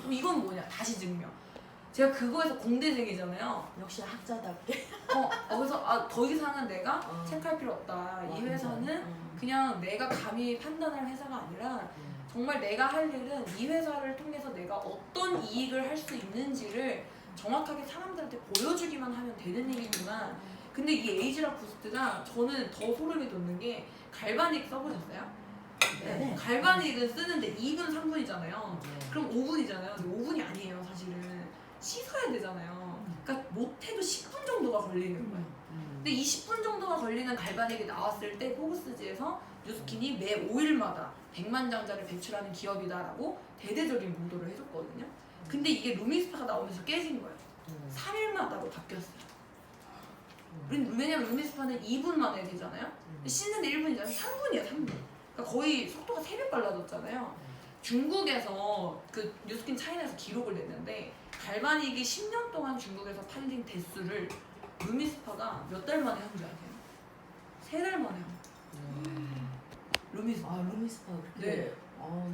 그럼 이건 뭐냐? 다시 증명. 제가 그거에서 공대생이잖아요. 역시 학자답게. 그래서 더 이상은 내가 체크할 필요 없다. 이 회사는 그냥 내가 감히 판단할 회사가 아니라 정말 내가 할 일은 이 회사를 통해서 내가 어떤 이익을 할 수 있는지를 정확하게 사람들한테 보여주기만 하면 되는 일이구나. 근데 이 에이지락 부스트가 저는 더 소름이 돋는 게 갈바닉 써보셨어요? 네. 갈바닉은 쓰는데 2분 3분이잖아요. 그럼 5분이잖아요. 근데 5분이 아니에요, 사실은. 씻어야 되잖아요. 그러니까 못해도 10분 정도가 걸리는 거예요. 근데 이 10분 정도가 걸리는 갈바닉이 나왔을 때 포브스지에서 뉴스킨이 매 5일마다 100만 장자를 배출하는 기업이다라고 대대적인 보도를 해줬거든요. 근데 이게 루미스파가 나오면서 깨진 거예요. 3일마다로 바뀌었어요. 왜냐면 루미스파는 2분 만에 되잖아요. 씻는데 1분이잖아요. 3분이에요, 3분. 그러니까 거의 속도가 3배 빨라졌잖아요. 중국에서 그 뉴스킨 차이나에서 기록을 냈는데 갈바닉이 10년 동안 중국에서 팔린 대수를 루미스파가 몇 달 만에 한 줄 아세요? 3달 만에 한 거예요. 루미스파. 루미스파 그렇게. 네.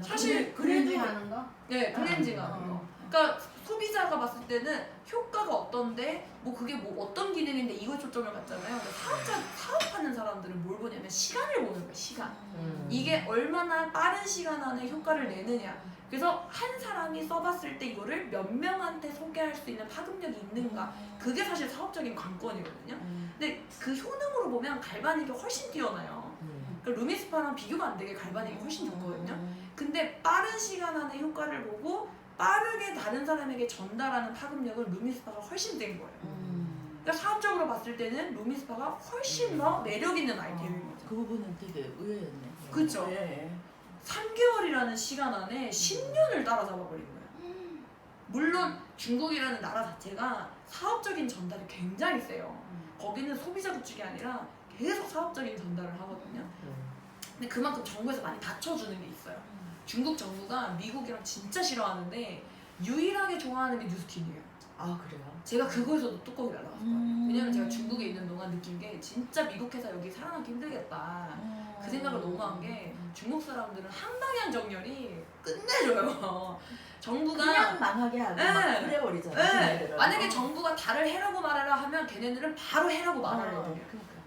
사실 클렌징 하는 거? 네, 클렌징 하는 거. 그러니까 소비자가 봤을 때는 효과가 어떤데 뭐 그게 뭐 어떤 기능인데 이걸 초점을 갖잖아요. 근데 사업하는 사람들은 뭘 보냐면 시간을 보는 거예요. 시간. 이게 얼마나 빠른 시간 안에 효과를 내느냐. 그래서 한 사람이 써봤을 때 이거를 몇 명한테 소개할 수 있는 파급력이 있는가. 그게 사실 사업적인 관건이거든요. 근데 그 효능으로 보면 갈바닉이 훨씬 뛰어나요. 그러니까 루미스파랑 비교가 안 되게 갈바닉이 훨씬 좋거든요. 근데 빠른 시간 안에 효과를 보고 빠르게 다른 사람에게 전달하는 파급력은 루미스파가 훨씬 센 거예요. 그러니까 사업적으로 봤을 때는 루미스파가 훨씬 더 매력 있는 아이템인 거죠. 그 부분은 되게 의외였네. 그쵸? 네. 3개월이라는 시간 안에 10년을 따라잡아 버린 거예요. 물론 중국이라는 나라 자체가 사업적인 전달이 굉장히 세요. 거기는 소비자 구축이 아니라 계속 사업적인 전달을 하거든요. 근데 그만큼 정부에서 많이 받쳐주는 게 있어요. 중국 정부가 미국이랑 진짜 싫어하는데 유일하게 좋아하는 게 뉴스킨이에요. 아 그래요? 제가 그거에서도 뚜껑이 날라갔어요. 왜냐면 제가 중국에 있는 동안 느낀 게 진짜 미국 회사 여기 살아남기 힘들겠다. 그 생각을 너무 한 게 중국 사람들은 한방향 정렬이 끝내줘요. 정부가 그냥 망하게 하고 막 그래버리잖아요. 네. 만약에 정부가 달을 해라고 말하라 하면 걔네들은 바로 해라고 말하거든요.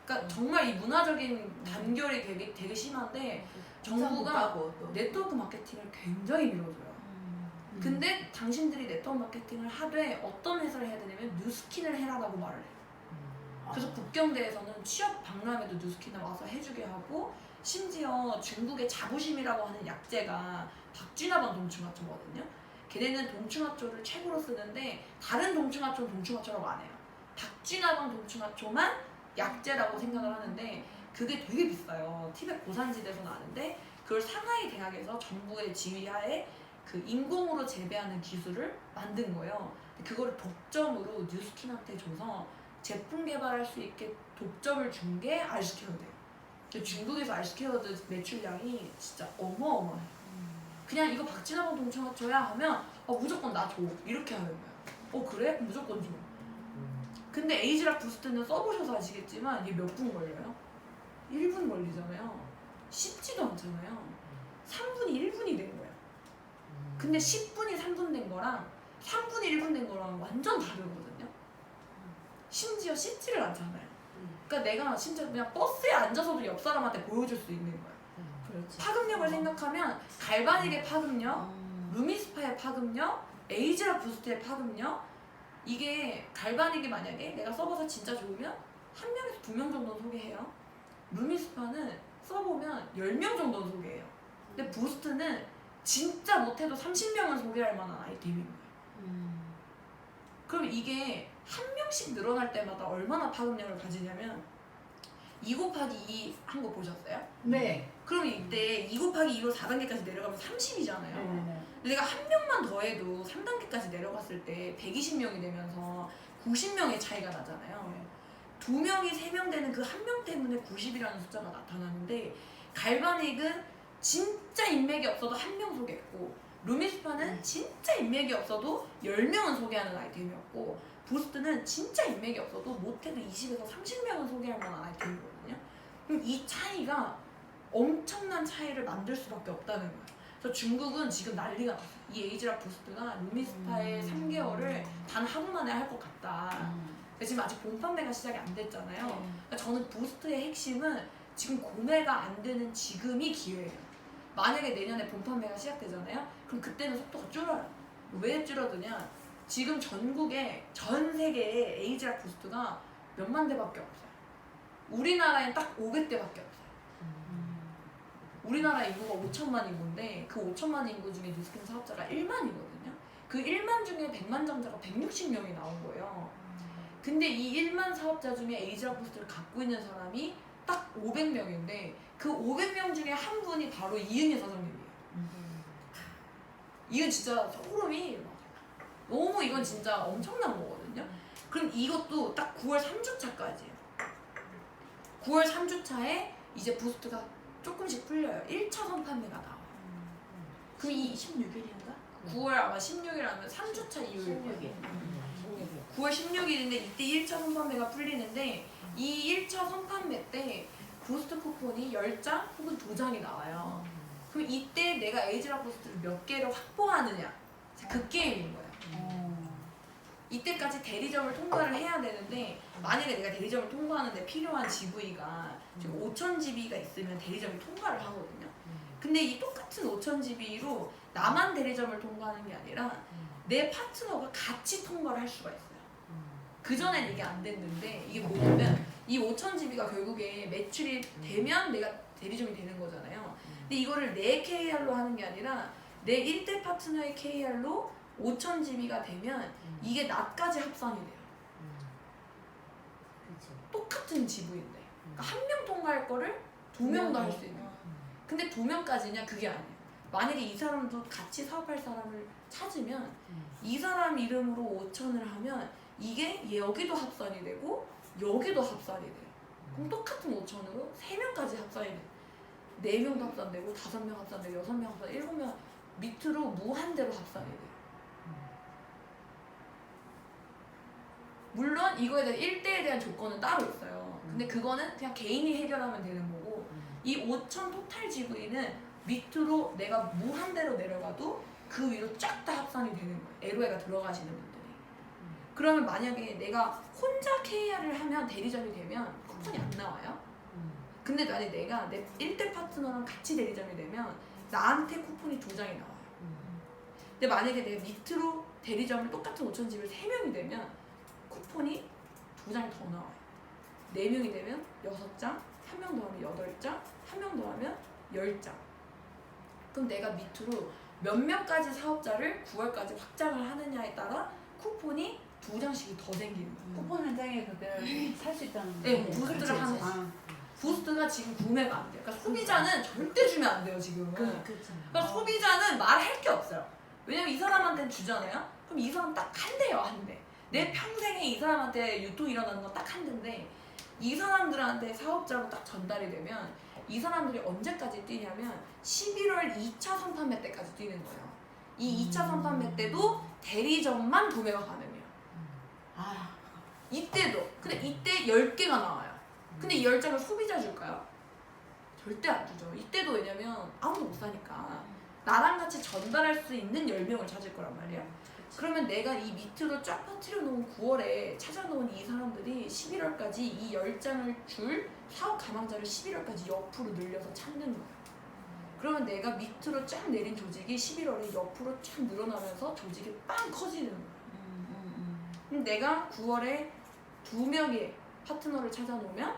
그러니까 정말 이 문화적인 단결이 되게 심한데 정부가 네트워크 마케팅을 굉장히 밀어줘요. 근데 당신들이 네트워크 마케팅을 하되 어떤 회사를 해야 되냐면 뉴스킨을 해라라고 말을 해요. 그래서 국경대에서는 취업 박람회도 뉴스킨을 와서 해주게 하고 심지어 중국의 자부심이라고 하는 약재가 박쥐나방 동충하초거든요. 걔네는 동충하초를 최고로 쓰는데 다른 동충하초는 동충하초라고 안 해요. 박쥐나방 동충하초만 약재라고 생각을 하는데 그게 되게 비싸요. 티베트 고산지대에서 나는데 그걸 상하이 대학에서 정부의 지휘하에 그 인공으로 재배하는 기술을 만든 거예요. 그거를 독점으로 뉴스킨한테 줘서 제품 개발할 수 있게 독점을 준 게 알스케어드예요. 중국에서 알스케어드 매출량이 진짜 어마어마해요. 그냥 이거 박쥐나방 동충하초야 하면 무조건 나 줘 이렇게 하는 거예요. 그래? 무조건 줘. 근데 에이지락 부스트는 써보셔서 아시겠지만 이게 몇 분 걸려요? 1분 걸리잖아요. 쉽지도 않잖아요. 3분이 1분이 된 거예요. 근데 10분이 3분 된 거랑 3분이 1분 된 거랑 완전 다르거든요. 심지어 씻지를 않잖아요. 그러니까 내가 진짜 그냥 버스에 앉아서도 옆 사람한테 보여줄 수 있는 거예요. 그렇지. 파급력을 생각하면 갈바닉의 파급력, 루미스파의 파급력, 에이지락 부스트의 파급력 이게 갈바닉이 만약에 내가 써봐서 진짜 좋으면 1명에서 2명 정도는 소개해요. 루미스파는 써보면 10명 정도는 소개해요. 근데 부스트는 진짜 못해도 30명은 소개할 만한 아이템인 거예요. 그럼 이게 한 명씩 늘어날 때마다 얼마나 파급력을 가지냐면 2 곱하기 2 한 거 보셨어요? 네. 그럼 이때 2 곱하기 2로 4단계까지 내려가면 30이잖아요. 근데 내가 한 명만 더해도 3단계까지 내려갔을 때 120명이 되면서 90명의 차이가 나잖아요. 2명이 3명 되는 그 한 명 때문에 90이라는 숫자가 나타나는데 갈바닉은 진짜 인맥이 없어도 1명 소개했고 루미스파는 진짜 인맥이 없어도 10명은 소개하는 아이템이었고 부스트는 진짜 인맥이 없어도 못해도 20에서 30명은 소개할 만한 아이템이거든요. 그럼 이 차이가 엄청난 차이를 만들 수밖에 없다는 거예요. 그래서 중국은 지금 난리가 났어요. 이 에이지락 부스트가 루미스파의 3개월을 단 하루 만에 할 것 같다. 지금 아직 본 판매가 시작이 안 됐잖아요. 그러니까 저는 부스트의 핵심은 지금 구매가 안 되는 지금이 기회예요. 만약에 내년에 본 판매가 시작되잖아요. 그럼 그때는 속도가 줄어요. 왜 줄어드냐? 지금 전국에 전 세계에 에이지락 부스트가 몇만 대밖에 없어요. 우리나라엔 딱 500대밖에 없어요. 우리나라 인구가 5천만 인구인데 그 5천만 인구 중에 뉴스캠 사업자가 1만이거든요. 그 1만 중에 100만 장자가 160명이 나온 거예요. 근데 이 1만 사업자 중에 에이지락 부스트를 갖고 있는 사람이 딱 500명인데 그 500명 중에 한 분이 바로 이은희 사장님이에요. 이건 진짜 소름이 너무 이건 진짜 엄청난 거거든요. 그럼 이것도 딱 9월 3주차까지예요. 9월 3주차에 이제 부스트가 조금씩 풀려요. 1차 선판매가 나와요. 그럼 이 16일인가? 9월 아마 16일 하면 3주차 이후일 거예요. 9월 16일인데 이때 1차 선판매가 풀리는데 이 1차 선판매 때 부스트 쿠폰이 10장 혹은 2장이 나와요. 그럼 이때 내가 에이지락 부스트를 몇 개를 확보하느냐 그 게임인 거예요. 이때까지 대리점을 통과를 해야 되는데 만약에 내가 대리점을 통과하는데 필요한 GV가 지금 5,000GB가 있으면 대리점이 통과를 하거든요. 근데 이 똑같은 5,000GB로 나만 대리점을 통과하는 게 아니라 내 파트너가 같이 통과를 할 수가 있어요. 그전엔 이게 안 됐는데 이게 뭐냐면 이 5,000GB가 결국에 매출이 되면 내가 대리점이 되는 거잖아요. 근데 이거를 내 KR로 하는 게 아니라 내 1대 파트너의 KR로 5,000GB가 되면 이게 나까지 합산이 돼요. 똑같은 GV인데 그러니까 한 명 통과할 거를 2명도 할 수 있는 거예요. 근데 2명까지냐 그게 아니에요. 만약에 이 사람도 같이 사업할 사람을 찾으면 이 사람 이름으로 5,000을 하면 이게 여기도 합산이 되고 여기도 합산이 돼요. 그럼 똑같은 5,000으로 3명까지 합산이 돼요. 4명도 합산되고 5명 합산되고 6명 합산되고 7명 밑으로 무한대로 합산이 돼요. 물론 이거에 대한 1대에 대한 조건은 따로 있어요. 근데 그거는 그냥 개인이 해결하면 되는 거고 이 5,000 토탈 GV는 밑으로 내가 무한대로 내려가도 그 위로 쫙 다 합산이 되는 거예요. LOA가 들어가시는 분들이. 그러면 만약에 내가 혼자 KR을 하면 대리점이 되면 쿠폰이 안 나와요. 근데 만약에 내가 내 1대 파트너랑 같이 대리점이 되면 나한테 쿠폰이 2장이 나와요. 근데 만약에 내가 밑으로 대리점을 똑같은 5,000집을 3명이 되면 쿠폰이 2장이 더 나와요. 4명이 되면 6장, 1명 더 하면 8장, 1명 더 하면 10장. 그럼 내가 밑으로 몇 명까지 사업자를 9월까지 확장을 하느냐에 따라 쿠폰이 2장씩이 더 생기는 거예요. 쿠폰 한 장에 그걸 살 수 있다는 네, 거예요. 부스트를 하는 거예요. 아, 부스트가 지금 구매가 안 돼요. 그러니까 소비자는 절대 주면 안 돼요, 지금은. 그러니까 소비자는 말할 게 없어요. 왜냐면 이 사람한테는 주잖아요? 그럼 이 사람 딱 한 대요, 한 대. 내 평생에 이 사람한테 유통이 일어나는 건 딱 한 대인데 이 사람들한테 사업자로 딱 전달이 되면 이 사람들이 언제까지 뛰냐면 11월 2차 선판매 때까지 뛰는 거예요. 이 2차 선판매 때도 대리점만 구매가 가능해요. 이때도. 근데 이때 10개가 나와요. 근데 이 10장을 소비자 줄까요? 절대 안 주죠. 이때도 왜냐면 아무도 못 사니까 나랑 같이 전달할 수 있는 10명을 찾을 거란 말이에요. 그러면 내가 이 밑으로 쫙 퍼뜨려 놓은 9월에 찾아놓은 이 사람들이 11월까지 이 10장을 줄 사업 가망자를 11월까지 옆으로 늘려서 찾는 거예요. 그러면 내가 밑으로 쫙 내린 조직이 11월에 옆으로 쫙 늘어나면서 조직이 빵 커지는 거예요. 그럼 내가 9월에 2명의 파트너를 찾아놓으면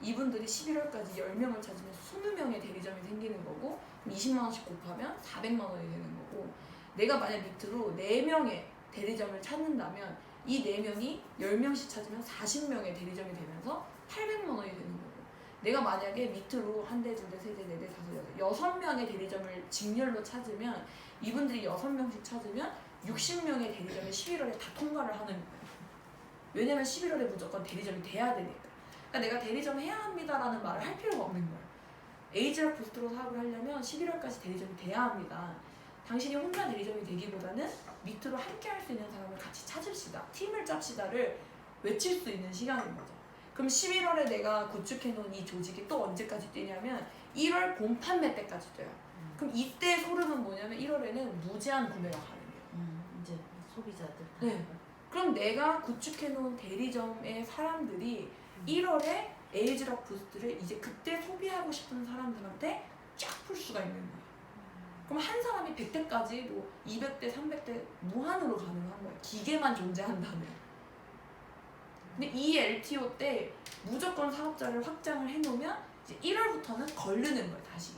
이분들이 11월까지 10명을 찾으면 20명의 대리점이 생기는 거고 20만 원씩 곱하면 400만 원이 되는 거고 내가 만약 밑으로 4명의 대리점을 찾는다면 이 4명이 10명씩 찾으면 40명의 대리점이 되면서 800만 원이 되는 거고 내가 만약에 밑으로 한 대, 2대, 3대, 4대, 5대, 6명의 대리점을 직렬로 찾으면 이분들이 6명씩 찾으면 60명의 대리점이 11월에 다 통과를 하는 거예요. 왜냐면 11월에 무조건 대리점이 돼야 되니까. 그러니까 내가 대리점 해야 합니다라는 말을 할 필요가 없는 거예요. 에이지락 부스트로 사업을 하려면 11월까지 대리점이 돼야 합니다. 당신이 혼자 대리점이 되기보다는 밑으로 함께 할 수 있는 사람을 같이 찾읍시다. 팀을 짭시다를 외칠 수 있는 시간인 거죠. 그럼 11월에 내가 구축해놓은 이 조직이 또 언제까지 뛰냐면 1월 봄 판매 때까지 뛰어요. 그럼 이때 소름은 뭐냐면 1월에는 무제한 구매가 가능해요. 이제 소비자들. 네. 그럼 내가 구축해놓은 대리점의 사람들이 1월에 에이즈락 부스트를 이제 그때 소비하고 싶은 사람들한테 쫙 풀 수가 있는 거예요. 그럼 한 사람이 100대까지 뭐 200대, 300대 무한으로 가능한 거예요. 기계만 존재한다면. 근데 이 LTO 때 무조건 사업자를 확장을 해놓으면 이제 1월부터는 걸르는 거예요. 다시.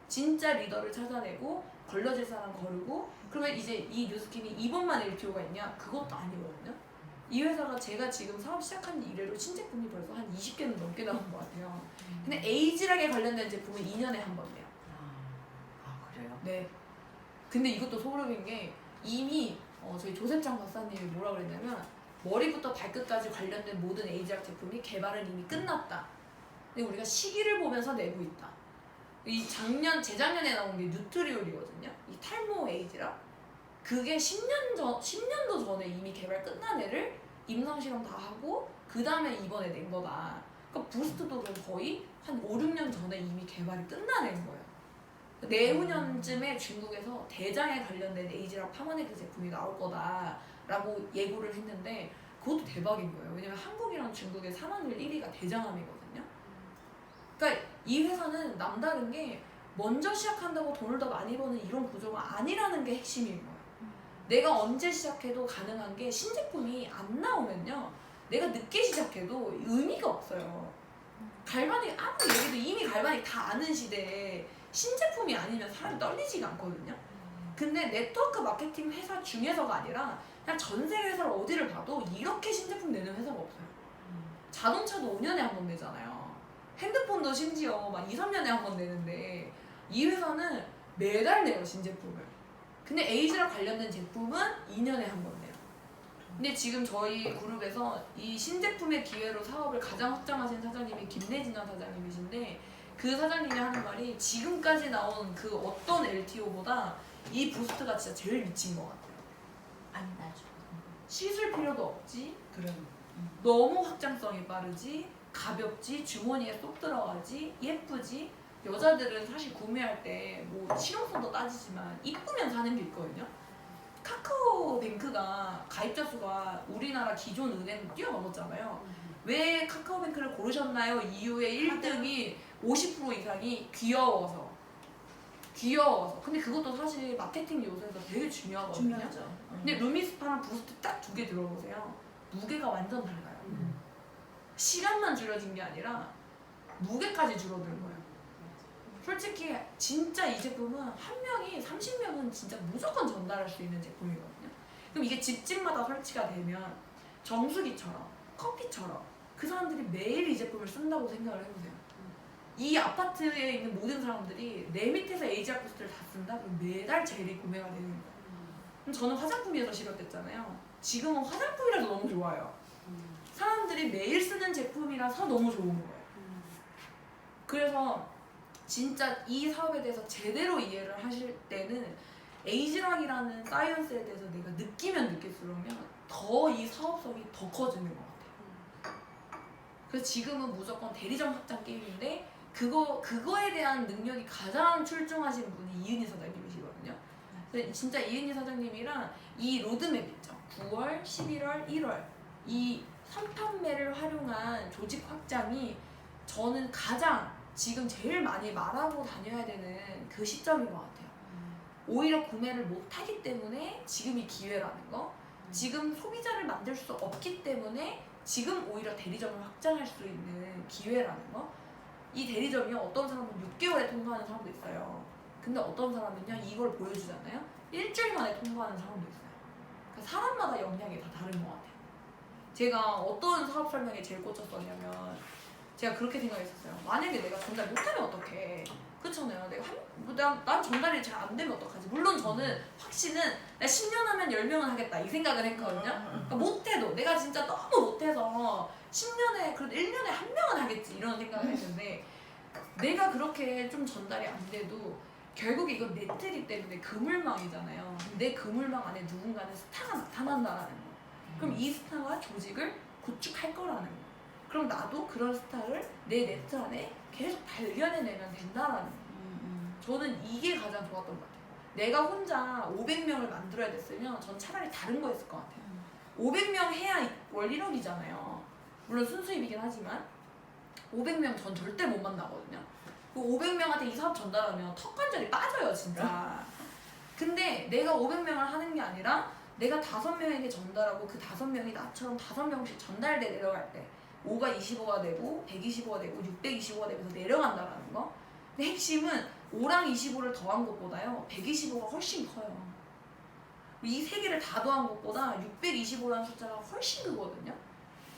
진짜 리더를 찾아내고 걸러질 사람 거르고 그러면 이제 이 뉴스킨이 2번만 LTO가 있냐? 그것도 아니거든요. 이 회사가 제가 지금 사업 시작한 지 이래로 신제품이 벌써 한 20개는 넘게 나온 것 같아요. 근데 에이지락에 관련된 제품은 2년에 한 번 내요. 그래요? 네. 근데 이것도 소름인 게 이미 저희 조셉장 박사님이 뭐라 그랬냐면 머리부터 발끝까지 관련된 모든 에이지락 제품이 개발은 이미 끝났다. 근데 우리가 시기를 보면서 내고 있다. 이 재작년에 나온 게 뉴트리올이거든요. 이 탈모 에이지락. 그게 10년도 전에 이미 개발 끝난 애를 임상실험 다 하고 그 다음에 이번에 낸 거다. 그러니까 부스트도 그럼 거의 한 5, 6년 전에 이미 개발이 끝난 애인 거예요. 내후년쯤에 중국에서 대장에 관련된 에이지락 파마네크 제품이 나올 거다라고 예고를 했는데 그것도 대박인 거예요. 왜냐면 한국이랑 중국의 산화율 1위가 대장암이거든요. 그러니까 이 회사는 남다른 게 먼저 시작한다고 돈을 더 많이 버는 이런 구조가 아니라는 게 핵심인 거예요. 내가 언제 시작해도 가능한 게 신제품이 안 나오면요. 내가 늦게 시작해도 의미가 없어요. 갈바닉 아무리 얘기해도 이미 갈바닉 다 아는 시대에 신제품이 아니면 사람이 떨리지가 않거든요. 근데 네트워크 마케팅 회사 중에서가 아니라 그냥 전 세계 회사를 어디를 봐도 이렇게 신제품 내는 회사가 없어요. 자동차도 5년에 한 번 내잖아요. 핸드폰도 심지어 막 2, 3년에 한 번 내는데 이 회사는 매달 내요, 신제품을. 근데 에이즈랑 관련된 제품은 2년에 한 번 내요. 근데 지금 저희 그룹에서 이 신제품의 기회로 사업을 가장 확장하신 사장님이 김내진아 사장님이신데 그 사장님이 하는 말이 지금까지 나온 그 어떤 LTO보다 이 부스트가 진짜 제일 미친 것 같아요. 안 나죠. 씻을 필요도 없지, 그럼. 너무 확장성이 빠르지, 가볍지, 주머니에 쏙 들어가지, 예쁘지. 여자들은 사실 구매할 때 뭐 실용성도 따지지만 이쁘면 사는 게 있거든요. 카카오뱅크가 가입자 수가 우리나라 기존 은행 뛰어넘었잖아요. 왜 카카오뱅크를 고르셨나요? 이유의 1등이 50% 이상이 귀여워서. 근데 그것도 사실 마케팅 요소에서 되게 중요하거든요. 중요하죠. 근데 루미스파랑 부스트 딱 두 개 들어보세요. 무게가 완전 달라요. 시간만 줄여진 게 아니라 무게까지 줄어든 거예요. 솔직히 진짜 이 제품은 한 명이 30명은 진짜 무조건 전달할 수 있는 제품이거든요. 그럼 이게 집집마다 설치가 되면 정수기처럼 커피처럼 그 사람들이 매일 이 제품을 쓴다고 생각을 해보세요. 이 아파트에 있는 모든 사람들이 내 밑에서 에이지아 부스트를 다 쓴다? 그럼 매달 젤이 구매가 되는 거예요. 그럼 저는 화장품에서 시작했잖아요. 지금은 화장품이라도 너무 좋아요. 사람들이 매일 쓰는 제품이라서 너무 좋은 거예요. 그래서 진짜 이 사업에 대해서 제대로 이해를 하실 때는 에이지락이라는 사이언스에 대해서 내가 느끼면 느낄수록면 더 이 사업성이 더 커지는 것 같아요. 그래서 지금은 무조건 대리점 확장 게임인데 그거에 대한 능력이 가장 출중하신 분이 이은희 사장님이시거든요. 그래서 진짜 이은희 사장님이랑 이 로드맵 있죠. 9월, 11월, 1월 이 3판매를 활용한 조직 확장이 저는 가장 지금 제일 많이 말하고 다녀야 되는 그 시점인 것 같아요. 오히려 구매를 못하기 때문에 지금이 기회라는 거, 지금 소비자를 만들 수 없기 때문에 지금 오히려 대리점을 확장할 수 있는 기회라는 거. 이 대리점이 어떤 사람은 6개월에 통과하는 사람도 있어요. 근데 어떤 사람은요 이걸 보여주잖아요. 일주일 만에 통과하는 사람도 있어요. 그러니까 사람마다 역량이 다 다른 것 같아요. 제가 어떤 사업 설명에 제일 꽂혔었냐면 제가 그렇게 생각했었어요. 만약에 내가 전달 못하면 어떡해. 그렇잖아요. 난 전달이 잘 안 되면 어떡하지. 물론 저는 확신은 내가 10년 하면 10명은 하겠다 이 생각을 했거든요. 그러니까 못해도 내가 진짜 너무 못해서 10년에 그래도 1년에 한 명은 하겠지 이런 생각을 했는데 내가 그렇게 좀 전달이 안 돼도 결국 이건 네트이기 때문에 그물망이잖아요. 내 그물망 안에 누군가는 스타가 나타난다라는 거. 그럼 이 스타가 조직을 구축할 거라는 거. 그럼 나도 그런 스타를 내 네트 안에 계속 발견해내면 된다라는 거. 저는 이게 가장 좋았던 것 같아요. 내가 혼자 500명을 만들어야 됐으면 전 차라리 다른 거 했을 것 같아요. 500명 해야 월 1억이잖아요. 물론 순수입이긴 하지만 500명 전 절대 못 만나거든요. 그 500명한테 이 사업 전달하면 턱관절이 빠져요 진짜. 근데 내가 500명을 하는 게 아니라 내가 5명에게 전달하고 그 5명이 나처럼 5명씩 전달돼 내려갈 때 5가 25가 되고 125가 되고 625가 되면서 내려간다라는 거. 근데 핵심은 5랑 25를 더한 것보다요 125가 훨씬 커요. 이 세 개를 다 더한 것보다 625라는 숫자가 훨씬 크거든요.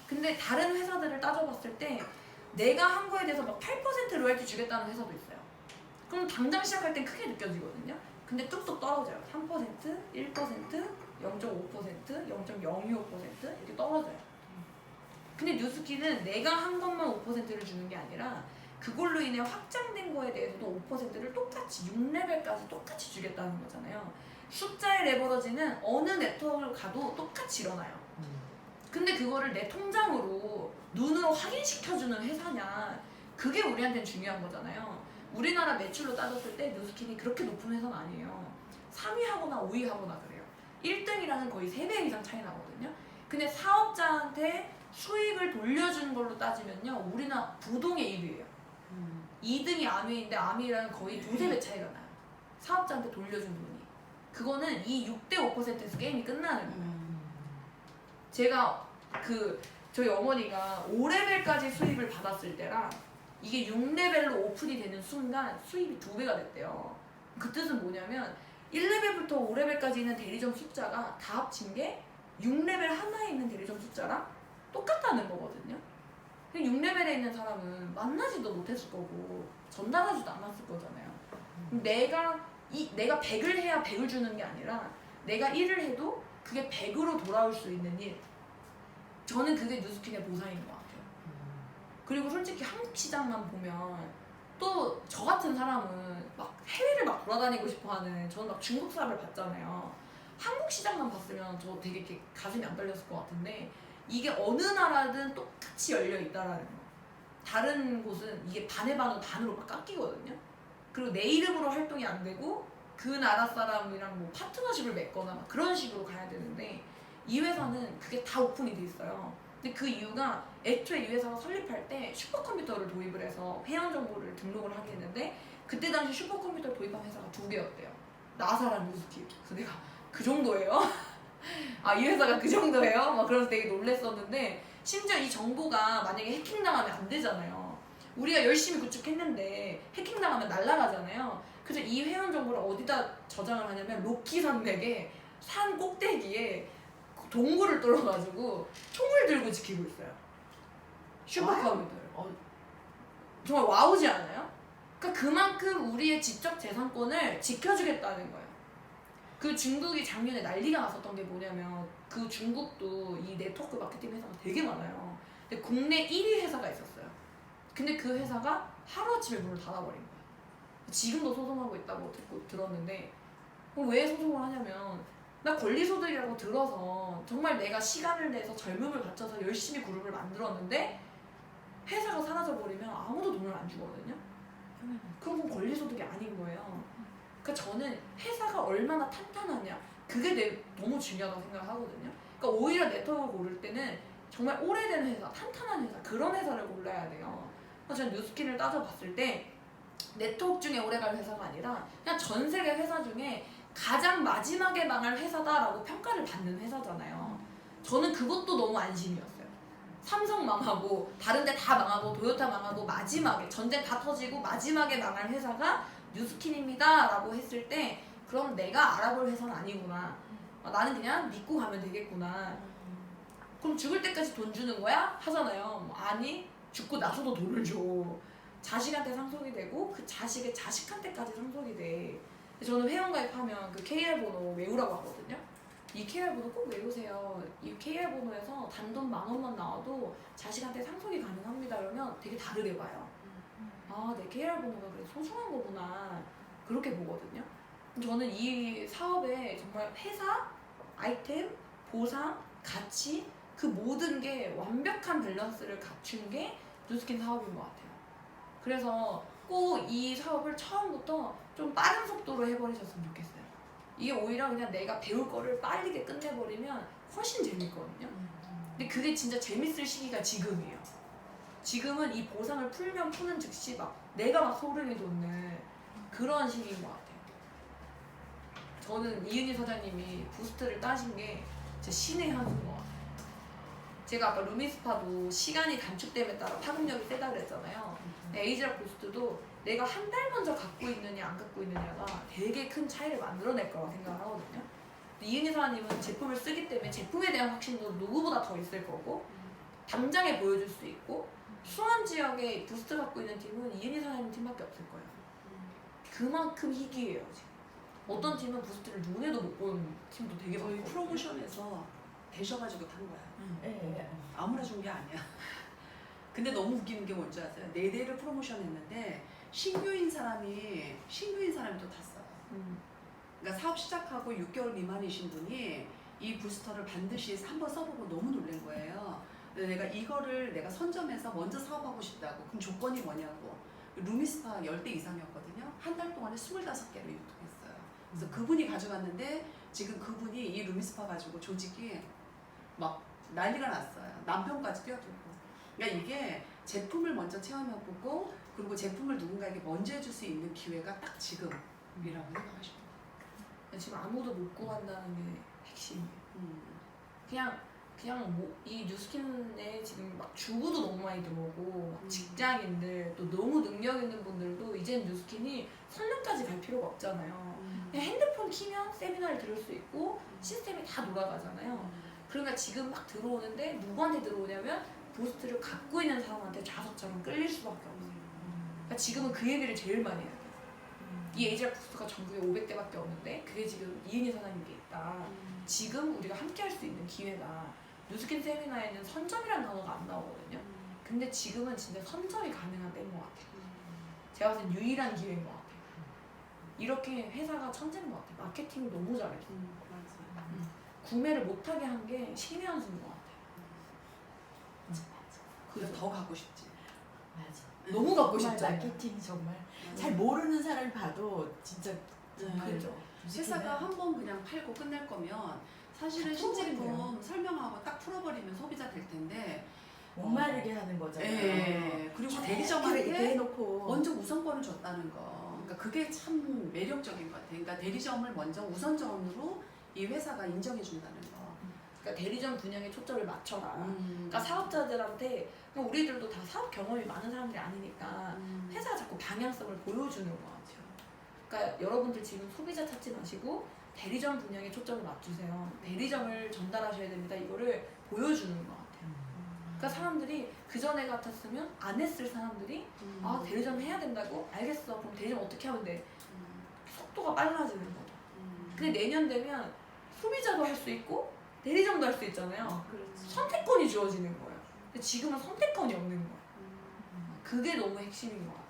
근데 다른 회사들을 따져봤을 때 내가 한 거에 대해서 막 8% 로열티 주겠다는 회사도 있어요. 그럼 당장 시작할 땐 크게 느껴지거든요. 근데 뚝뚝 떨어져요. 3%, 1%, 0.5%, 0.025% 이렇게 떨어져요. 근데 뉴스키는 내가 한 것만 5%를 주는 게 아니라 그걸로 인해 확장된 거에 대해서도 5%를 똑같이 6레벨까지 똑같이 주겠다는 거잖아요. 숫자의 레버러지는 어느 네트워크를 가도 똑같이 일어나요. 근데 그거를 내 통장으로 눈으로 확인시켜주는 회사냐, 그게 우리한테는 중요한 거잖아요. 우리나라 매출로 따졌을 때 뉴스킨이 그렇게 높은 회사는 아니에요. 3위 하거나 5위 하거나 그래요. 1등이랑은 거의 3배 이상 차이 나거든요. 근데 사업자한테 수익을 돌려주는 걸로 따지면요, 우리나라 부동의 1위예요. 2등이 아미인데 아미랑 거의 2~3배 차이가 나요. 사업자한테 돌려준 돈이. 그거는 이 6대5%에서 게임이 끝나는 거예요. 제가 저희 어머니가 5레벨까지 수입을 받았을 때랑 이게 6레벨로 오픈이 되는 순간 수입이 2배가 됐대요. 그 뜻은 뭐냐면 1레벨부터 5레벨까지 있는 대리점 숫자가 다 합친 게 6레벨 하나에 있는 대리점 숫자랑 똑같다는 거거든요. 6레벨에 있는 사람은 만나지도 못했을 거고 전달하지도 않았을 거잖아요. 내가 100을 해야 100을 주는 게 아니라 내가 1을 해도 그게 100으로 돌아올 수 있는 일. 저는 그게 뉴스킨의 보상인 것 같아요. 그리고 솔직히 한국 시장만 보면 또 저 같은 사람은 막 해외를 막 돌아다니고 싶어하는, 저는 막 중국 사업을 봤잖아요. 한국 시장만 봤으면 저 되게 이렇게 가슴이 안 떨렸을 것 같은데 이게 어느 나라든 똑같이 열려 있다라는 거. 다른 곳은 이게 반의 반으로 반으로 막 깎이거든요. 그리고 내 이름으로 활동이 안 되고 그 나라 사람이랑 뭐 파트너십을 맺거나 막 그런 식으로 가야 되는데 이 회사는 그게 다 오픈이 돼 있어요. 근데 그 이유가 애초에 이 회사가 설립할 때 슈퍼컴퓨터를 도입을 해서 회원 정보를 등록을 하게 했는데 그때 당시 슈퍼컴퓨터를 도입한 회사가 2개였대요. 나사랑 뉴스키. 그래서 내가 그 정도예요? 아, 이 회사가 그 정도예요? 막 그래서 되게 놀랬었는데 심지어 이 정보가 만약에 해킹당하면 안 되잖아요. 우리가 열심히 구축했는데 해킹당하면 날아가잖아요. 그래서 이 회원 정보를 어디다 저장을 하냐면 로키 산맥에 산 꼭대기에 동굴을 뚫어가지고 총을 들고 지키고 있어요. 슈퍼컴퓨터를. 정말 와우지 않아요? 그러니까 그만큼 우리의 지적 재산권을 지켜주겠다는 거예요. 그 중국이 작년에 난리가 났었던 게 뭐냐면 그 중국도 이 네트워크 마케팅 회사가 되게 많아요. 근데 국내 1위 회사가 있었어요. 근데 그 회사가 하루아침에 문을 닫아버린 거예요. 지금도 소송하고 있다고 들었는데 왜 소송을 하냐면 나 권리소득이라고 들어서 정말 내가 시간을 내서 젊음을 바쳐서 열심히 그룹을 만들었는데 회사가 사라져버리면 아무도 돈을 안 주거든요. 그럼 그건 권리소득이 아닌 거예요. 그러니까 저는 회사가 얼마나 탄탄하냐 그게 너무 중요하다고 생각을 하거든요. 그러니까 오히려 네트워크를 고를 때는 정말 오래된 회사, 탄탄한 회사, 그런 회사를 골라야 돼요. 그래서 저는 뉴스킨을 따져봤을 때 네트워크 중에 오래갈 회사가 아니라 그냥 전 세계 회사 중에 가장 마지막에 망할 회사다라고 평가를 받는 회사잖아요. 저는 그것도 너무 안심이었어요. 삼성 망하고 다른 데 다 망하고 도요타 망하고 마지막에 전쟁 다 터지고 마지막에 망할 회사가 뉴스킨입니다 라고 했을 때 그럼 내가 알아볼 회사는 아니구나. 나는 그냥 믿고 가면 되겠구나. 그럼 죽을 때까지 돈 주는 거야? 하잖아요. 아니, 죽고 나서도 돈을 줘. 자식한테 상속이 되고 그 자식의 자식한테까지 상속이 돼. 저는 회원가입하면 그 KR 번호 외우라고 하거든요. 이 KR 번호 꼭 외우세요. 이 KR 번호에서 단돈 10,000원만 나와도 자식한테 상속이 가능합니다. 그러면 되게 다르게 봐요. 아, 내 KR 번호가 그래 소중한 거구나. 그렇게 보거든요. 저는 이 사업에 정말 회사, 아이템, 보상, 가치 그 모든 게 완벽한 밸런스를 갖춘 게 뉴스킨 사업인 것 같아요. 그래서 꼭 이 사업을 처음부터 좀 빠른 속도로 해버리셨으면 좋겠어요. 이게 오히려 그냥 내가 배울 거를 빠르게 끝내버리면 훨씬 재밌거든요. 근데 그게 진짜 재밌을 시기가 지금이에요. 지금은 이 보상을 풀면 푸는 즉시 막 내가 막 소름이 돋는 그런 시기인 것 같아요. 저는 이은희 사장님이 부스트를 따신 게 진짜 신의 한 수인 것 같아요. 제가 아까 루미스파도 시간이 단축됨에 따라 파급력이 세다 그랬잖아요. 에이지락 부스트도 내가 한 달 먼저 갖고 있느냐 안 갖고 있느냐가 되게 큰 차이를 만들어낼 거라고 생각을 하거든요. 이은희 사장님은 제품을 쓰기 때문에 제품에 대한 확신도 누구보다 더 있을 거고 당장에 보여줄 수 있고 수원 지역에 부스트 갖고 있는 팀은 이은희 사장님 팀밖에 없을 거예요. 그만큼 희귀해요 지금. 어떤 팀은 부스트를 눈에도 못 보는 팀도 되게 저희 많거든요. 프로모션에서 되셔가지고 탄 거야. 예. 아무나 준 게 아니야. 근데 너무 웃기는 게 뭔지 아세요? 4대를 프로모션 했는데 신규인 사람이 또 탔어요. 그러니까 사업 시작하고 6개월 미만이신 분이 이 부스터를 반드시 한번 써보고 너무 놀란 거예요. 근데 내가 이거를 내가 선점해서 먼저 사업하고 싶다고. 그럼 조건이 뭐냐고. 루미스파 10대 이상이었거든요. 한 달 동안에 25개를 유통했어요. 그래서 그분이 가져갔는데 지금 그분이 이 루미스파 가지고 조직이 막 난리가 났어요. 남편까지 뛰어들고. 그러니까 이게 제품을 먼저 체험해보고 그리고 제품을 누군가에게 먼저 해줄 수 있는 기회가 딱 지금이라고 생각하시면 돼요. 지금 아무도 못 구한다는 게 핵심이에요. 그냥 뭐 이 뉴스킨에 지금 막 주부도 너무 많이 들어오고 막 직장인들 또 너무 능력 있는 분들도 이젠 뉴스킨이 설명까지 갈 필요가 없잖아요. 그냥 핸드폰 키면 세미나를 들을 수 있고 시스템이 다 돌아가잖아요. 그러니까 지금 막 들어오는데 누구한테 들어오냐면 부스트를 갖고 있는 사람한테 자석처럼 끌릴 수밖에 없어요. 그러니까 지금은 그 얘기를 제일 많이 해요. 이 에이지락 부스트가 전국에 500대밖에 없는데 그게 지금 이은희 사장님께 있다. 지금 우리가 함께 할 수 있는 기회다. 뉴스킨 세미나에는 선점이라는 단어가 안 나오거든요. 근데 지금은 진짜 선점이 가능한 때인 것 같아요. 제가 봤을 땐 유일한 기회인 것 같아요. 이렇게 회사가 천재인 것 같아요. 마케팅을 너무 잘해서. 구매를 못하게 한 게 신의 한 수인 것 같아요. 그래서 더 가고 싶지. 맞아. 너무 갖고 정말 싶죠. 마케팅이 정말 잘 모르는 사람이 봐도 진짜 정말 그죠. 회사가 한 번 그냥 팔고 끝낼 거면 사실은 다 풀어버리면 신제품 설명하고 딱 풀어버리면 소비자 될 텐데 목마르게 하는 거잖아요. 예. 그리고 이렇게 대리점한테 해놓고 먼저 우선권을 줬다는 거. 그러니까 그게 참 매력적인 것 같아요. 그러니까 대리점을 먼저 우선점으로 이 회사가 인정해 준다는 거. 그러니까 대리점 분야에 초점을 맞춰라. 그러니까 사업자들한테 그러니까 우리들도 다 사업 경험이 많은 사람들이 아니니까 회사가 자꾸 방향성을 보여주는 것 같아요. 그러니까 여러분들 지금 소비자 찾지 마시고 대리점 분야에 초점을 맞추세요. 대리점을 전달하셔야 됩니다. 이거를 보여주는 것 같아요. 그러니까 사람들이 그 전에 같았으면 안 했을 사람들이 아 대리점 해야 된다고? 알겠어. 그럼 대리점 어떻게 하면 돼? 속도가 빨라지는 거죠. 근데 내년 되면 소비자도 할 수 있고 대리점도 할 수 있잖아요. 선택권이 주어지는 거예요. 근데 지금은 선택권이 없는 거예요. 그게 너무 핵심인 것 같아요.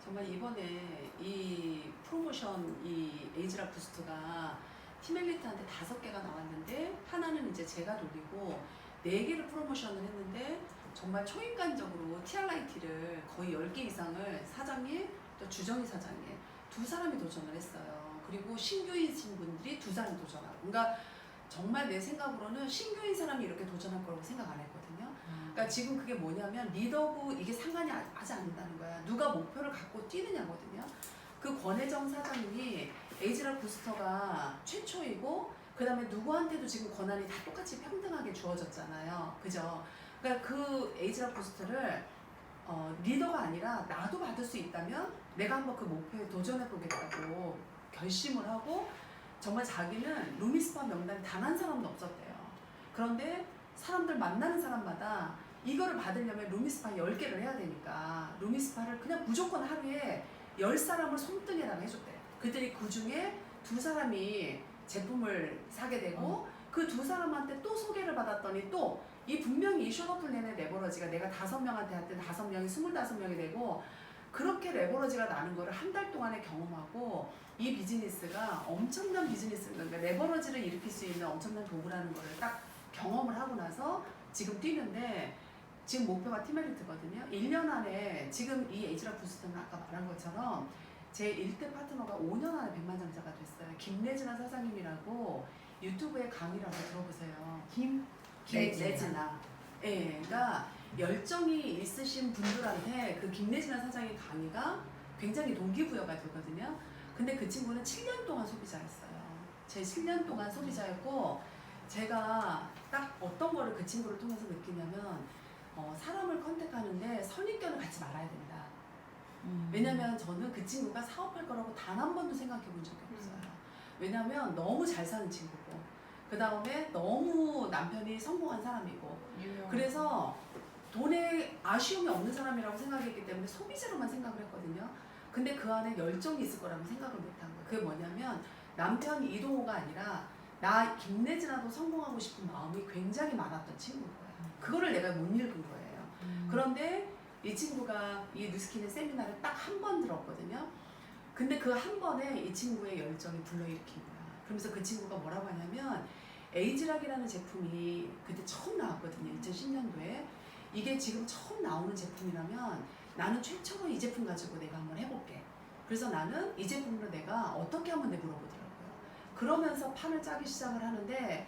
정말 이번에 이 프로모션 이 에이지락 부스트가 팀엘리트한테 5개가 나왔는데 하나는 이제 제가 돌리고 4개를 프로모션을 했는데 정말 초인간적으로 TRIT를 거의 10개 이상을 사장님 또 주정희 사장님 2사람이 도전을 했어요. 그리고 신규이신 분들이 2사람이 도전하고 그러니까 정말 내 생각으로는 신규인 사람이 이렇게 도전할 거라고 생각 안 했거든요. 그러니까 지금 그게 뭐냐면 리더고 이게 상관이 하지 않는다는 거야. 누가 목표를 갖고 뛰느냐거든요. 그 권혜정 사장님이 에이지락 부스터가 최초이고 그 다음에 누구한테도 지금 권한이 다 똑같이 평등하게 주어졌잖아요. 그죠? 그러니까 그 에이지락 부스터를 리더가 아니라 나도 받을 수 있다면 내가 한번 그 목표에 도전해 보겠다고 결심을 하고 정말 자기는 루미스파 명단에 단 한 사람도 없었대요. 그런데 사람들 만나는 사람마다 이거를 받으려면 루미스파 10개를 해야 되니까 루미스파를 그냥 무조건 하루에 10사람을 손등에다가 해줬대요. 그랬더니 그 중에 2사람이 제품을 사게 되고 그 2사람한테 또 소개를 받았더니 또 이 분명히 이 숏어플랜의 레버러지가 내가 5명한테 할 때는 5명이 25명이 되고 그렇게 레버러지가 나는 거를 한 달 동안에 경험하고 이 비즈니스가 엄청난 비즈니스, 그러니까 레버러지를 일으킬 수 있는 엄청난 도구라는 거를 딱 경험을 하고 나서 지금 뛰는데 지금 목표가 티멜리트거든요. 1년 안에 지금 이 에이지락 부스트는 아까 말한 것처럼 제 1대 파트너가 5년 안에 백만장자가 됐어요. 김래진아 사장님이라고 유튜브에 강의를 한번 들어보세요. 김래진아. 예, 그러니까 열정이 있으신 분들한테 그 김래진아 사장의 강의가 굉장히 동기부여가 되거든요. 근데 그 친구는 7년 동안 소비자였어요. 제 7년 동안 소비자였고 제가 딱 어떤 거를 그 친구를 통해서 느끼냐면 사람을 컨택하는데 선입견을 갖지 말아야 된다. 왜냐면 저는 그 친구가 사업할 거라고 단 한 번도 생각해 본 적이 없어요. 왜냐면 너무 잘 사는 친구고 그 다음에 너무 남편이 성공한 사람이고 그래서 돈에 아쉬움이 없는 사람이라고 생각했기 때문에 소비자로만 생각을 했거든요. 근데 그 안에 열정이 있을 거라고 생각을 못한 거예요. 그게 뭐냐면 남편 이동호가 아니라 나 김래진아도 성공하고 싶은 마음이 굉장히 많았던 친구인 거예요. 그거를 내가 못 읽은 거예요. 그런데 이 친구가 이 뉴스킨의 세미나를 딱 한 번 들었거든요. 근데 그 한 번에 이 친구의 열정이 불러일으킨 거야. 그러면서 그 친구가 뭐라고 하냐면 에이지락이라는 제품이 그때 처음 나왔거든요. 2010년도에. 이게 지금 처음 나오는 제품이라면 나는 최초로 이 제품 가지고 내가 한번 해볼게. 그래서 나는 이 제품으로 내가 어떻게 한번 물어보더라고요. 그러면서 판을 짜기 시작을 하는데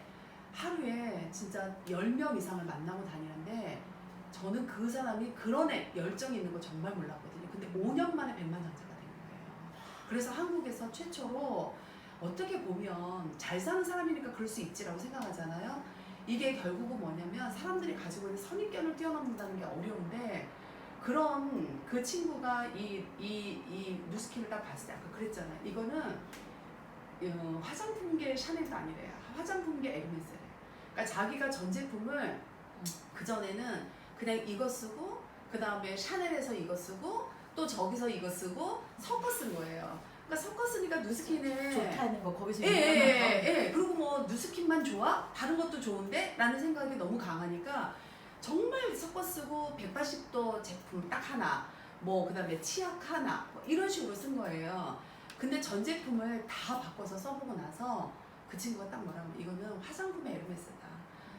하루에 진짜 10명 이상을 만나고 다니는데 저는 그 사람이 그런 열정이 있는 거 정말 몰랐거든요. 근데 5년 만에 백만장자가 된 거예요. 그래서 한국에서 최초로 어떻게 보면 잘 사는 사람이니까 그럴 수 있지라고 생각하잖아요. 이게 결국은 뭐냐면 사람들이 가지고 있는 선입견을 뛰어넘는다는 게 어려운데 그런 그 친구가 이 뉴스킨을 딱 봤을 때 아까 그랬잖아요. 이거는 화장품계 샤넬도 아니래요. 화장품계 에르메스래요. 그러니까 자기가 전 제품을 그전에는 그냥 이거 쓰고 그 다음에 샤넬에서 이거 쓰고 또 저기서 이거 쓰고 섞어 쓴 거예요. 그러니까 섞어 쓰니까 뉴스킨에 좋다는 거 거기서 예. 그리고 뭐 뉴스킨만 좋아? 다른 것도 좋은데? 라는 생각이 너무 강하니까 정말 섞어 쓰고 180도 제품 딱 하나 뭐 그 다음에 치약 하나 뭐 이런 식으로 쓴 거예요. 근데 전 제품을 다 바꿔서 써보고 나서 그 친구가 딱 뭐라면 이거는 화장품의 에르메스다.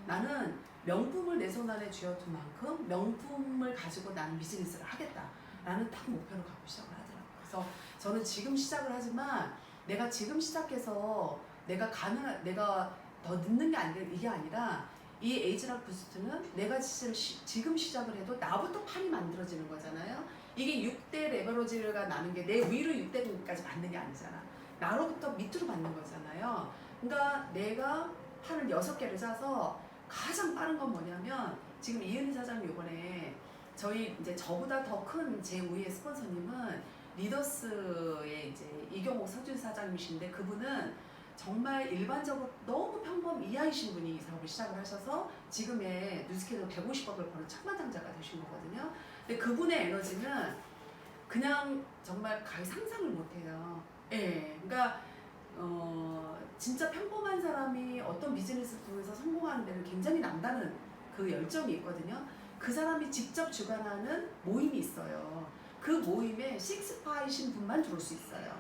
나는 명품을 내 손 안에 쥐어둔 만큼 명품을 가지고 나는 비즈니스를 하겠다. 라는 딱 목표를 갖고 시작을 하더라고요. 그래서 저는 지금 시작을 하지만 내가 지금 시작해서 내가 더 늦는 게 아니라 이게 아니라 이 에이지락 부스트는 내가 지금 시작을 해도 나부터 판이 만들어지는 거잖아요. 이게 6대 레버러지가 나는 게 내 위로 6대까지 받는 게 아니잖아. 나로부터 밑으로 받는 거잖아요. 그러니까 내가 판을 6개를 짜서 가장 빠른 건 뭐냐면 지금 이은희 사장님 이번에 저희 이제 저보다 더 큰 제 우위의 스폰서님은 리더스의 이제 이경옥 서준 사장님이신데 그분은 정말 일반적으로 너무 평범 이하이신 분이 이 사업을 시작을 하셔서 지금의 뉴스킨으로 150억을 버는 천만장자가 되신 거거든요. 근데 그분의 에너지는 그냥 정말 가히 상상을 못해요. 예, 그러니까 진짜 평범한 사람이 어떤 비즈니스를 통해서 성공하는 데는 굉장히 남다른 그 열정이 있거든요. 그 사람이 직접 주관하는 모임이 있어요. 그 모임에 식스파이신 분만 들어올 수 있어요.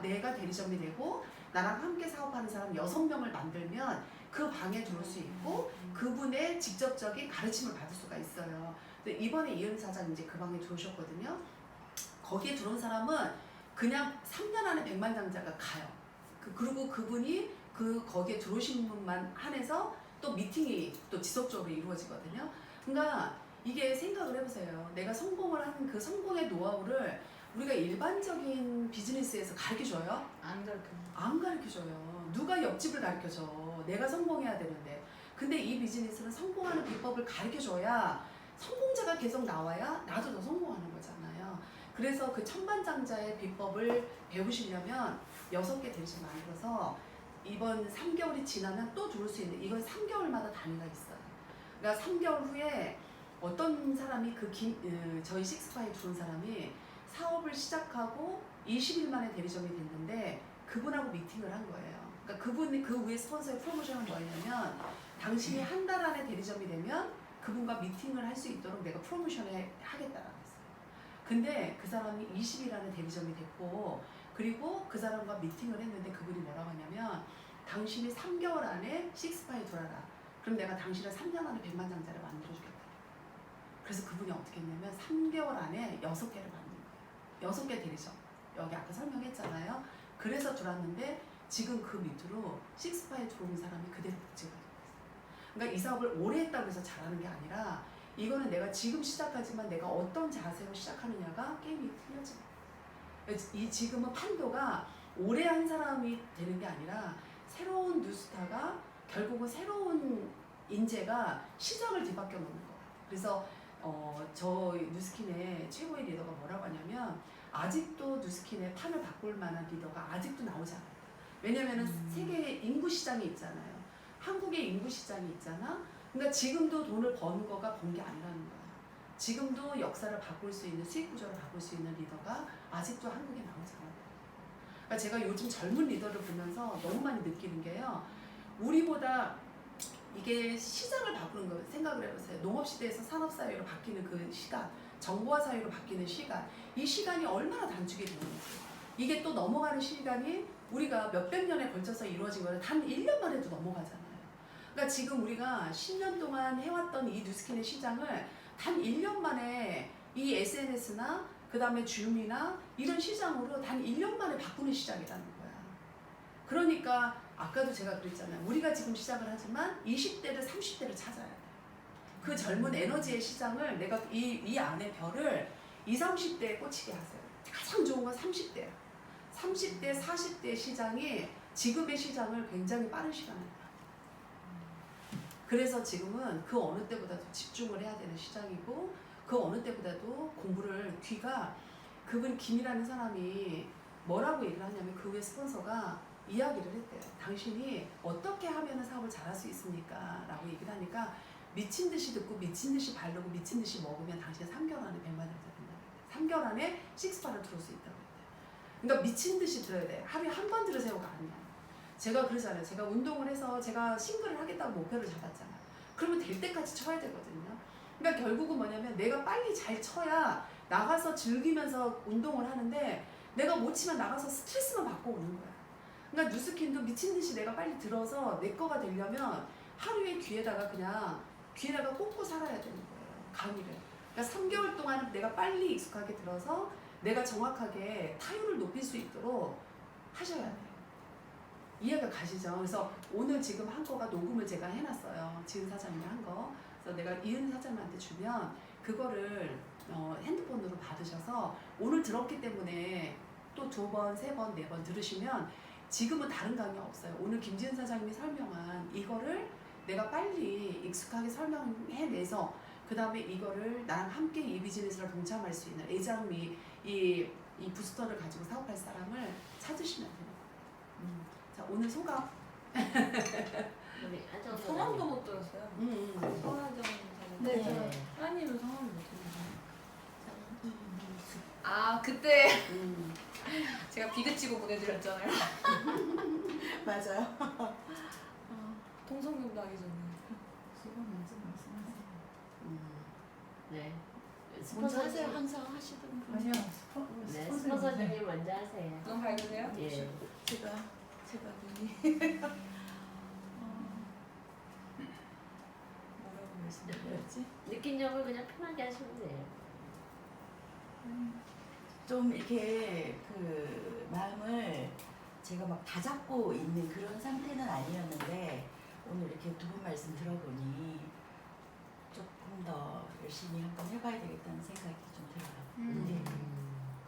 내가 대리점이 되고 나랑 함께 사업하는 사람 6명을 만들면 그 방에 들어올 수 있고 그분의 직접적인 가르침을 받을 수가 있어요. 근데 이번에 이은희 사장님 이제 그 방에 들어오셨거든요. 거기에 들어온 사람은 그냥 3년 안에 백만장자가 가요. 그리고 그분이 거기에 들어오신 분만 한해서 또 미팅이 또 지속적으로 이루어지거든요. 그러니까 이게 생각을 해보세요. 내가 성공을 하는 그 성공의 노하우를 우리가 일반적인 비즈니스에서 가르쳐줘요? 안 가르쳐줘요. 누가 옆집을 가르쳐줘. 내가 성공해야 되는데. 근데 이 비즈니스는 성공하는 비법을 가르쳐줘야 성공자가 계속 나와야 나도 더 성공하는 거잖아요. 그래서 그 천만장자의 비법을 배우시려면 6개 대리점 만들어서 이번 3개월이 지나면 또 들어올 수 있는 이건 3개월마다 단위가 있어요. 그러니까 3개월 후에 어떤 사람이 저희 식스파이에 들어온 사람이 사업을 시작하고 20일 만에 대리점이 됐는데 그분하고 미팅을 한 거예요. 그러니까 그분이 그 위에 스폰서의 프로모션은 뭐였냐면 당신이 한 달 안에 대리점이 되면 그분과 미팅을 할 수 있도록 내가 프로모션을 하겠다라고 했어요. 근데 그 사람이 20일 안에 대리점이 됐고 그리고 그 사람과 미팅을 했는데 그분이 뭐라고 하냐면 당신이 3개월 안에 식스파이에 들어와라. 그럼 내가 당신을 3년 안에 백만장자를 만들어주겠다. 그래서 그분이 어떻게 했냐면 3개월 안에 6개를 만든 거예요. 6개 대리점. 여기 아까 설명했잖아요. 그래서 들어왔는데 지금 그 밑으로 식스파에 들어온 사람이 그대로 복직을 하고 있어요. 그러니까 이 사업을 오래 했다고 해서 잘하는 게 아니라 이거는 내가 지금 시작하지만 내가 어떤 자세로 시작하느냐가 게임이 틀려져. 이 지금은 판도가 오래 한 사람이 되는 게 아니라 새로운 뉴스타가 결국은 새로운 인재가 시장을 뒤바뀌어 놓는 거예요. 그래서 저 뉴스킨의 최고의 리더가 뭐라고 하냐면 아직도 뉴스킨의 판을 바꿀 만한 리더가 아직도 나오지 않아요. 왜냐면은 세계의 인구 시장이 있잖아요. 한국의 인구 시장이 있잖아. 그러니까 지금도 돈을 버는 거가 번 게 아니라는 거야. 지금도 역사를 바꿀 수 있는 수익 구조를 바꿀 수 있는 리더가 아직도 한국에 나오지 않아요. 그러니까 제가 요즘 젊은 리더를 보면서 너무 많이 느끼는 게요. 우리보다 이게 시장을 바꾸는 거 생각을 해보세요. 농업시대에서 산업사회로 바뀌는 그 시간, 정보화 사회로 바뀌는 시간, 이 시간이 얼마나 단축이 되는지. 이게 또 넘어가는 시간이 우리가 몇백 년에 걸쳐서 이루어진 거는 단 1년만 해도 넘어가잖아요. 그러니까 지금 우리가 10년 동안 해왔던 이 뉴스킨의 시장을 단 1년 만에 이 SNS나 그 다음에 줌이나 이런 시장으로 단 1년 만에 바꾸는 시장이라는 거야. 그러니까 아까도 제가 그랬잖아요. 우리가 지금 시작을 하지만 20대를 30대를 찾아야 돼. 그 젊은 에너지의 시장을 내가 이 안에 별을 20, 30대에 꽂히게 하세요. 가장 좋은 건 30대야. 30대, 40대 시장이 지금의 시장을 굉장히 빠른 시간에 봐. 그래서 지금은 그 어느 때보다도 집중을 해야 되는 시장이고 그 어느 때보다도 공부를 그분 김이라는 사람이 뭐라고 얘기를 하냐면 그 후에 스폰서가 이야기를 했대요. 당신이 어떻게 하면 사업을 잘할 수 있습니까? 라고 얘기를 하니까 미친 듯이 듣고 미친 듯이 바르고 미친 듯이 먹으면 당신이 3개월 안에 100만 원이 된다고 했대요. 3개월 안에 식스파를 들을 수 있다고 했대요. 그러니까 미친 듯이 들어야 돼. 하루에 한 번 들으세요가 아니야. 제가 그러잖아요. 제가 운동을 해서 제가 싱글을 하겠다고 목표를 잡았잖아요. 그러면 될 때까지 쳐야 되거든요. 그러니까 결국은 뭐냐면 내가 빨리 잘 쳐야 나가서 즐기면서 운동을 하는데 내가 못 치면 나가서 스트레스만 받고 오는 거야. 그러니까 뉴스킨도 미친 듯이 내가 빨리 들어서 내 거가 되려면 하루에 귀에다가 꽂고 살아야 되는 거예요. 강의를. 그러니까 3개월 동안 내가 빨리 익숙하게 들어서 내가 정확하게 타율을 높일 수 있도록 하셔야 돼요. 이해가 가시죠? 그래서 오늘 지금 한 거가 녹음을 제가 해놨어요. 지은 사장님이 한 거. 그래서 내가 이은 사장님한테 주면 그거를 핸드폰으로 받으셔서 오늘 들었기 때문에 또 2번, 3번, 4번 들으시면 지금은 다른 강의 없어요. 오늘 김지은 사장님이 설명한 이거를 내가 빨리 익숙하게 설명해내서 그 다음에 이거를 나랑 함께 이 비즈니스를 동참할 수 있는 애장미 이 부스터를 가지고 사업할 사람을 찾으시면 돼요. 자, 오늘 소감. 성함도 못 들었어요. 서하정 사장. 네. 하나님은 성함을 못 들었어요. 아 그때 제가 비그치고 보내드렸잖아요. 맞아요. 통성명도 하기 전에. 소감 먼저 말씀하세요. 네. 먼저 하세요. 항상 하시던 분. 아니요. 네, 스폰서님 먼저 하세요. 너무 밝으세요? 예. 제가 눈이 뭐라고 말씀드렸지? 느낀 점을 그냥 편하게 하시면 돼요. 좀 이렇게 그 마음을 제가 막 다 잡고 있는 그런 상태는 아니었는데 오늘 이렇게 두 분 말씀 들어보니 조금 더 열심히 한번 해봐야 되겠다는 생각이 좀 들어요. 네.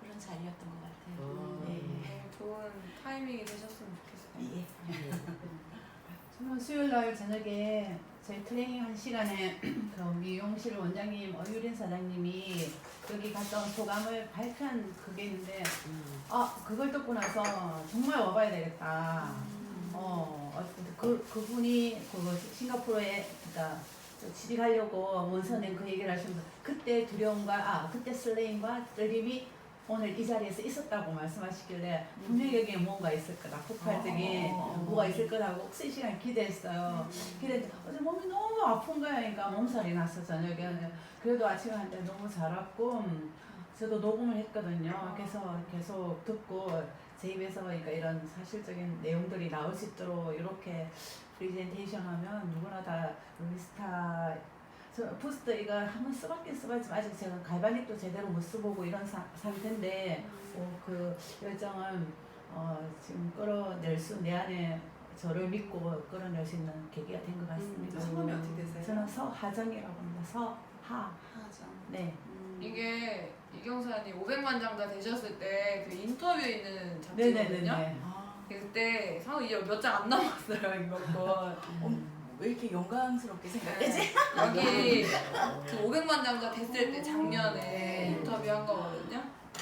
그런 자리였던 것 같아요. 네. 좋은 타이밍이 되셨으면 좋겠어요. 예. 저는 수요일 날 저녁에 저희 트레이닝 한 시간에 그 미용실 원장님 어유린 사장님이 여기 갔다 온 소감을 발표한 그게 있는데 그걸 듣고 나서 정말 와봐야 되겠다. 그분이 싱가포르에 그러니까 취직하려고 원서낸 그 얘기를 하시면서 그때 두려움과 그때 설레임과 떨림이 오늘 이 자리에서 있었다고 말씀하시길래 분명히 여기에 뭔가 있을 거다. 폭발적인 뭐가 있을 거라고 혹시 이 시간 기대했어요. 기대했는데 어제 몸이 너무 아픈 거야. 그러니까 몸살이 났어 저녁에. 그래도 아침에 한때 너무 잘 왔고 저도 녹음을 했거든요. 그래서 계속 듣고 제 입에서 그러니까 이런 사실적인 내용들이 나올 수 있도록 이렇게 프레젠테이션 하면 누구나 다 로비스타 저 부스터 이거 한번 써봤긴 써봤지만 아직 제가 갈바닉도 제대로 못 써보고 이런 상태인데 그 열정은 지금 끌어낼 내 안에 저를 믿고 끌어낼 수 있는 계기가 된 것 같습니다. 성함이 어떻게 되세요? 저는 서하정이라고 합니다. 서하. 하정. 네. 이게 이경사님 500만 장자 되셨을 때 그 인터뷰 있는 네네네네. 잡지거든요. 아, 그때 상호 이제 몇 장 안 남았어요 이번 거. 왜 이렇게 영광스럽게 생각하지? 여기 그 500만 장자 됐을 때 작년에 네. 인터뷰한 거거든요.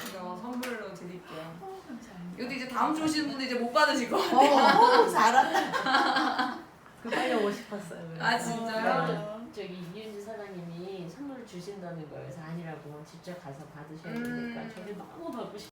이거 선물로 드릴게요. 감사합니다. 이것도 이제 다음 주 오시는 분들 이제 못 받으실 것 같아요. 잘한다. 그 빨리 오고 싶었어요. 그래서. 아, 진짜요? 네. 저기 이윤주 사장님이 선물을 주신다는 거예요. 그래서 아니라고 직접 가서 받으셔야 되니까 저게 너무 받고 싶.